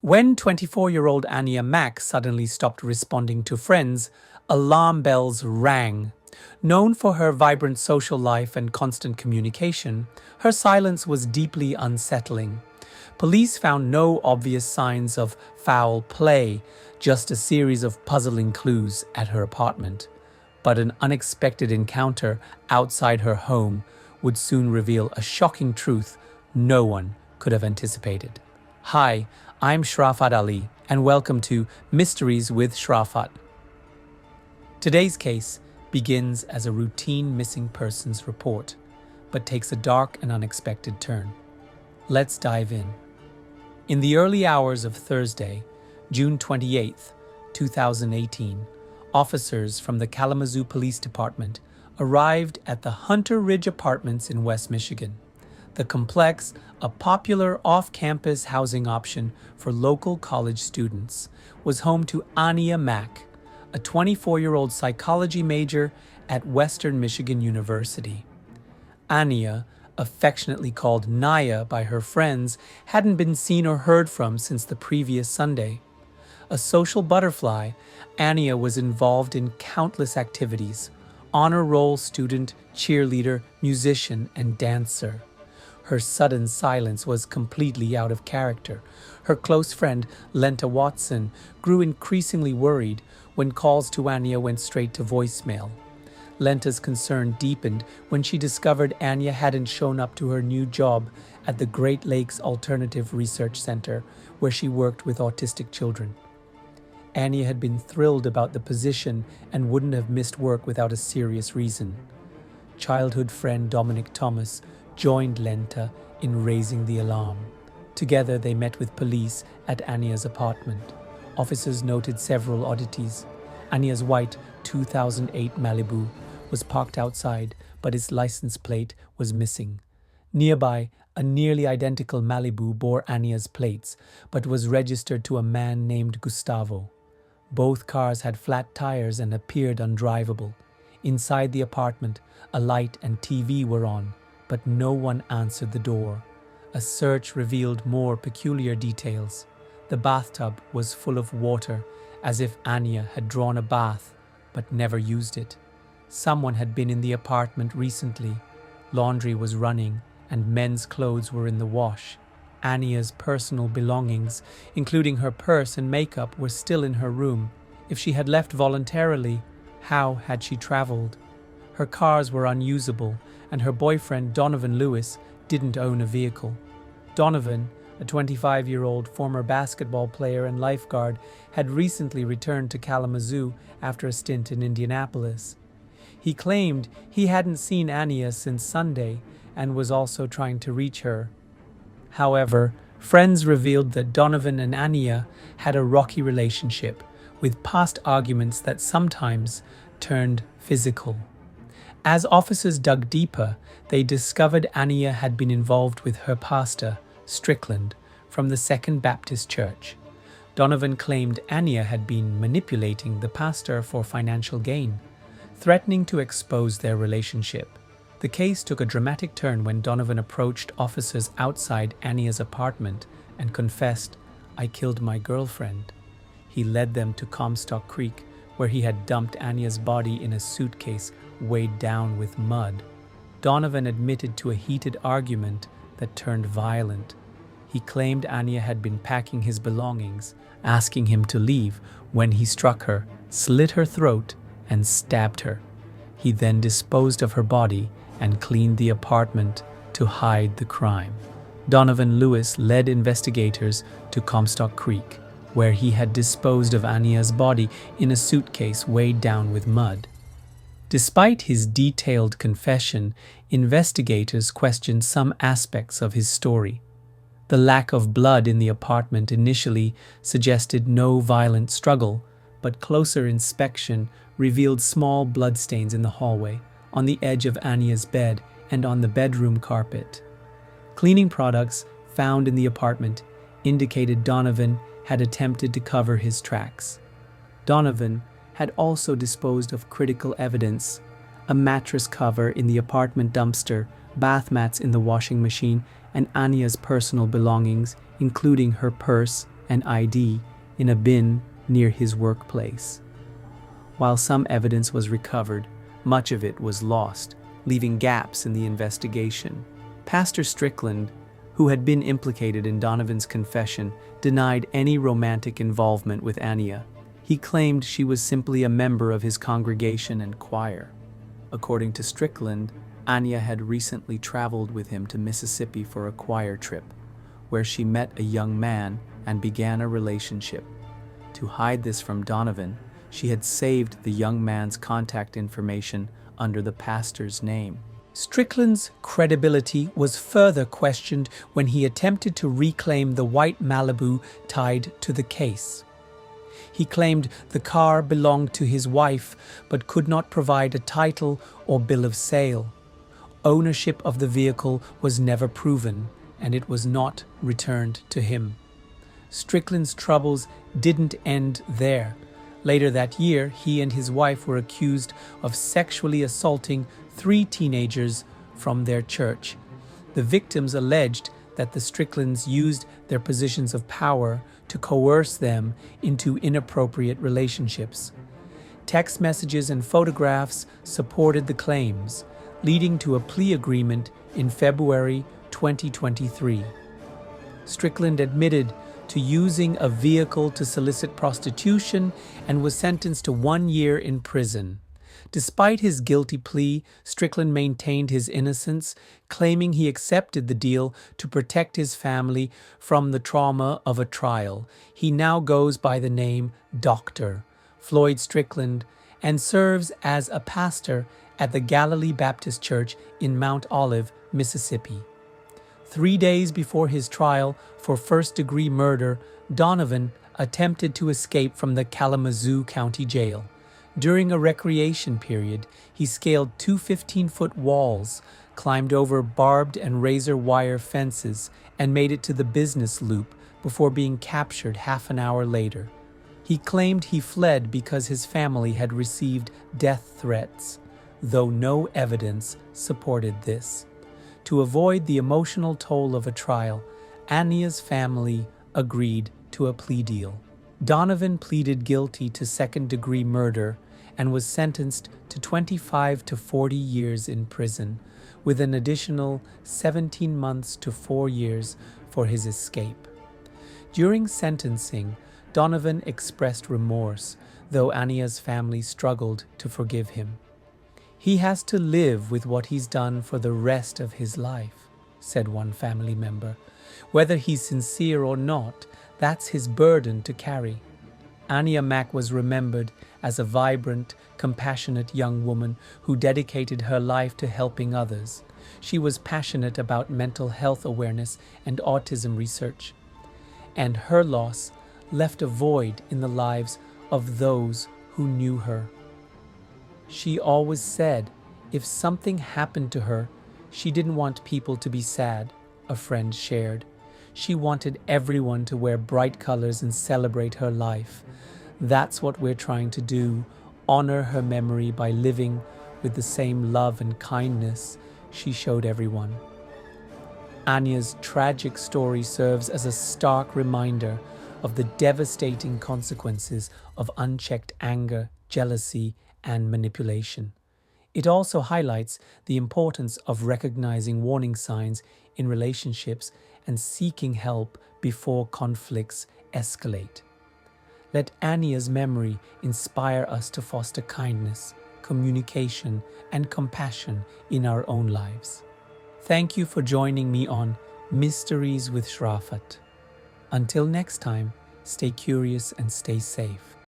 When 24-year-old Annia Mack suddenly stopped responding to friends, alarm bells rang. Known for her vibrant social life and constant communication, her silence was deeply unsettling. Police found no obvious signs of foul play, just a series of puzzling clues at her apartment. But an unexpected encounter outside her home would soon reveal a shocking truth no one could have anticipated. Hi, I'm Shrafat Ali, and welcome to Mysteries with Shrafat. Today's case begins as a routine missing persons report, but takes a dark and unexpected turn. Let's dive in. In the early hours of Thursday, June 28, 2018, officers from the Kalamazoo Police Department arrived at the Hunter Ridge Apartments in West Michigan. The complex, a popular off-campus housing option for local college students, was home to Annia Mack, a 24-year-old psychology major at Western Michigan University. Ania, affectionately called Naya by her friends, hadn't been seen or heard from since the previous Sunday. A social butterfly, Ania was involved in countless activities: honor roll student, cheerleader, musician, and dancer. Her sudden silence was completely out of character. Her close friend, Lenta Watson, grew increasingly worried when calls to Ania went straight to voicemail. Lenta's concern deepened when she discovered Ania hadn't shown up to her new job at the Great Lakes Alternative Research Center, where she worked with autistic children. Ania had been thrilled about the position and wouldn't have missed work without a serious reason. Childhood friend Dominic Thomas joined Lenta in raising the alarm. Together they met with police at Ania's apartment. Officers noted several oddities. Ania's white 2008 Malibu was parked outside, but its license plate was missing. Nearby, a nearly identical Malibu bore Ania's plates, but was registered to a man named Gustavo. Both cars had flat tires and appeared undrivable. Inside the apartment, a light and TV were on, but no one answered the door. A search revealed more peculiar details. The bathtub was full of water, as if Ania had drawn a bath but never used it. Someone had been in the apartment recently. Laundry was running and men's clothes were in the wash. Ania's personal belongings, including her purse and makeup, were still in her room. If she had left voluntarily, how had she traveled? Her cars were unusable, and her boyfriend, Donovan Lewis, didn't own a vehicle. Donovan, a 25-year-old former basketball player and lifeguard, had recently returned to Kalamazoo after a stint in Indianapolis. He claimed he hadn't seen Ania since Sunday and was also trying to reach her. However, friends revealed that Donovan and Ania had a rocky relationship, with past arguments that sometimes turned physical. As officers dug deeper, they discovered Ania had been involved with her pastor, Strickland, from the Second Baptist Church. Donovan claimed Ania had been manipulating the pastor for financial gain, threatening to expose their relationship. The case took a dramatic turn when Donovan approached officers outside Ania's apartment and confessed, "I killed my girlfriend." He led them to Comstock Creek, where he had dumped Ania's body in a suitcase weighed down with mud. Donovan admitted to a heated argument that turned violent. He claimed Ania had been packing his belongings, asking him to leave when he struck her, slit her throat, and stabbed her. He then disposed of her body and cleaned the apartment to hide the crime. Donovan Lewis led investigators to Comstock Creek, where he had disposed of Ania's body in a suitcase weighed down with mud. Despite his detailed confession, investigators questioned some aspects of his story. The lack of blood in the apartment initially suggested no violent struggle, but closer inspection revealed small bloodstains in the hallway, on the edge of Ania's bed, and on the bedroom carpet. Cleaning products found in the apartment indicated Donovan had attempted to cover his tracks. Donovan had also disposed of critical evidence: a mattress cover in the apartment dumpster, bath mats in the washing machine, and Ania's personal belongings, including her purse and ID in a bin near his workplace. While some evidence was recovered, much of it was lost, leaving gaps in the investigation. Pastor Strickland, who had been implicated in Donovan's confession, denied any romantic involvement with Annia. He claimed she was simply a member of his congregation and choir. According to Strickland, Annia had recently traveled with him to Mississippi for a choir trip, where she met a young man and began a relationship. To hide this from Donovan, she had saved the young man's contact information under the pastor's name. Strickland's credibility was further questioned when he attempted to reclaim the white Malibu tied to the case. He claimed the car belonged to his wife but could not provide a title or bill of sale. Ownership of the vehicle was never proven, and it was not returned to him. Strickland's troubles didn't end there. Later that year, he and his wife were accused of sexually assaulting 3 teenagers from their church. The victims alleged that the Stricklands used their positions of power to coerce them into inappropriate relationships. Text messages and photographs supported the claims, leading to a plea agreement in February 2023. Strickland admitted to using a vehicle to solicit prostitution and was sentenced to 1 year in prison. Despite his guilty plea, Strickland maintained his innocence, claiming he accepted the deal to protect his family from the trauma of a trial. He now goes by the name Dr. Floyd Strickland and serves as a pastor at the Galilee Baptist Church in Mount Olive, Mississippi. 3 days before his trial for first-degree murder, Donovan attempted to escape from the Kalamazoo County Jail. During a recreation period, he scaled 2 15-foot walls, climbed over barbed and razor wire fences, and made it to the business loop before being captured half an hour later. He claimed he fled because his family had received death threats, though no evidence supported this. To avoid the emotional toll of a trial, Annia's family agreed to a plea deal. Donovan pleaded guilty to second-degree murder and was sentenced to 25 to 40 years in prison, with an additional 17 months to 4 years for his escape. During sentencing, Donovan expressed remorse, though Annia's family struggled to forgive him. "He has to live with what he's done for the rest of his life," said one family member. "Whether he's sincere or not, that's his burden to carry." Annia Mack was remembered as a vibrant, compassionate young woman who dedicated her life to helping others. She was passionate about mental health awareness and autism research, and her loss left a void in the lives of those who knew her. She always said if something happened to her, she didn't want people to be sad, a friend shared. She wanted everyone to wear bright colors and celebrate her life. That's what we're trying to do, honor her memory by living with the same love and kindness she showed everyone. Annia's tragic story serves as a stark reminder of the devastating consequences of unchecked anger, jealousy, and manipulation. It also highlights the importance of recognizing warning signs in relationships and seeking help before conflicts escalate. Let Annia's memory inspire us to foster kindness, communication, and compassion in our own lives. Thank you for joining me on Mysteries with Shrafat. Until next time, stay curious and stay safe.